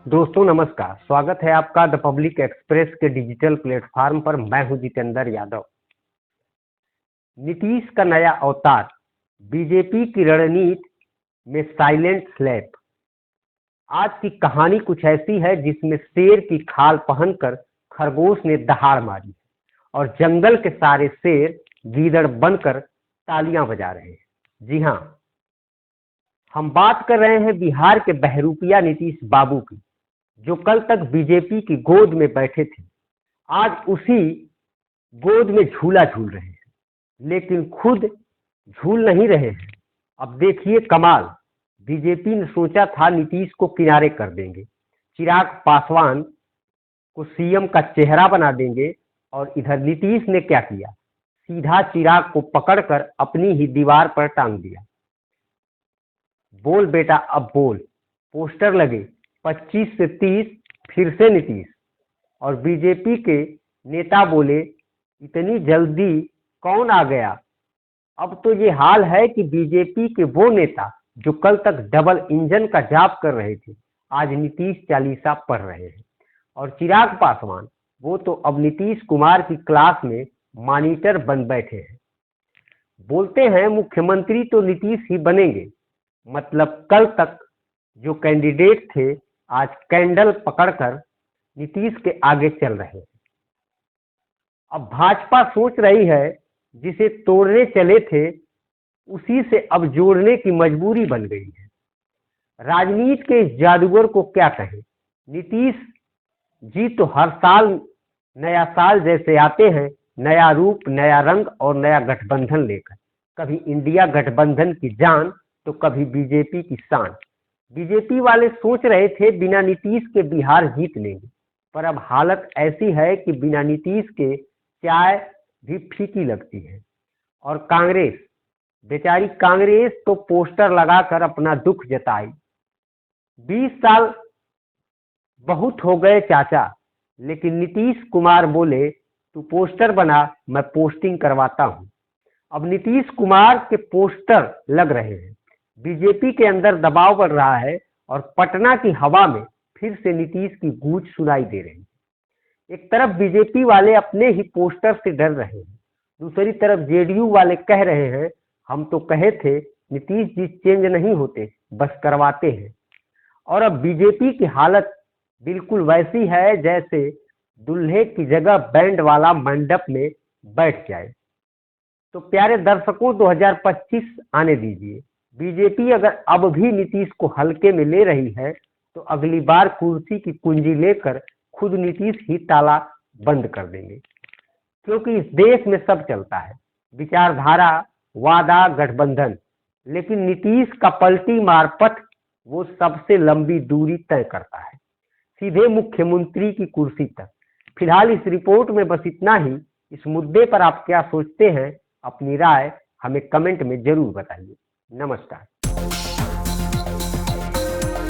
दोस्तों नमस्कार, स्वागत है आपका द पब्लिक एक्सप्रेस के डिजिटल प्लेटफॉर्म पर। मैं हूं जितेंद्र यादव। नीतीश का नया अवतार, बीजेपी की रणनीति में साइलेंट स्लैप। आज की कहानी कुछ ऐसी है जिसमें शेर की खाल पहनकर खरगोश ने दहाड़ मारी और जंगल के सारे शेर गीदड़ बनकर तालियां बजा रहे हैं। जी हाँ, हम बात कर रहे हैं बिहार के बहरूपिया नीतीश बाबू की, जो कल तक बीजेपी की गोद में बैठे थे। आज उसी गोद में झूला झूल रहे हैं, लेकिन खुद झूल नहीं रहे हैं। अब देखिए कमाल, बीजेपी ने सोचा था नीतीश को किनारे कर देंगे, चिराग पासवान को सीएम का चेहरा बना देंगे, और इधर नीतीश ने क्या किया, सीधा चिराग को पकड़कर अपनी ही दीवार पर टांग दिया। बोल बेटा अब बोल, पोस्टर लगे 25 से 30 फिर से नीतीश। और बीजेपी के नेता बोले, इतनी जल्दी कौन आ गया। अब तो ये हाल है कि बीजेपी के वो नेता जो कल तक डबल इंजन का जाप कर रहे थे, आज नीतीश चालीसा पढ़ रहे हैं। और चिराग पासवान, वो तो अब नीतीश कुमार की क्लास में मॉनिटर बन बैठे हैं। बोलते हैं मुख्यमंत्री तो नीतीश ही बनेंगे, मतलब कल तक जो कैंडिडेट थे आज कैंडल पकड़कर नीतीश के आगे चल रहे हैं। अब भाजपा सोच रही है, जिसे तोड़ने चले थे उसी से अब जोड़ने की मजबूरी बन गई है। राजनीति के इस जादूगर को क्या कहें। नीतीश जी तो हर साल नया साल जैसे आते हैं, नया रूप, नया रंग और नया गठबंधन लेकर। कभी इंडिया गठबंधन की जान तो कभी बीजेपी की शान। बीजेपी वाले सोच रहे थे बिना नीतीश के बिहार जीत लेंगे, पर अब हालत ऐसी है कि बिना नीतीश के चाय भी फीकी लगती है। और कांग्रेस, बेचारी कांग्रेस तो पोस्टर लगाकर अपना दुख जताई। 20 साल बहुत हो गए चाचा, लेकिन नीतीश कुमार बोले तू पोस्टर बना, मैं पोस्टिंग करवाता हूं। अब नीतीश कुमार के पोस्टर लग रहे हैं, बीजेपी के अंदर दबाव बढ़ रहा है और पटना की हवा में फिर से नीतीश की गूंज सुनाई दे रही है। एक तरफ बीजेपी वाले अपने ही पोस्टर से डर रहे हैं, दूसरी तरफ जेडीयू वाले कह रहे हैं हम तो कहे थे नीतीश जी चेंज नहीं होते, बस करवाते हैं। और अब बीजेपी की हालत बिल्कुल वैसी है जैसे दूल्हे की जगह बैंड वाला मंडप में बैठ जाए। तो प्यारे दर्शकों, 2025 आने दीजिए। बीजेपी अगर अब भी नीतीश को हल्के में ले रही है तो अगली बार कुर्सी की कुंजी लेकर खुद नीतीश ही ताला बंद कर देंगे, क्योंकि इस देश में सब चलता है, विचारधारा, वादा, गठबंधन, लेकिन नीतीश का पलटी मार पथ वो सबसे लंबी दूरी तय करता है, सीधे मुख्यमंत्री की कुर्सी तक। फिलहाल इस रिपोर्ट में बस इतना ही। इस मुद्दे पर आप क्या सोचते हैं, अपनी राय हमें कमेंट में जरूर बताइए। नमस्कार।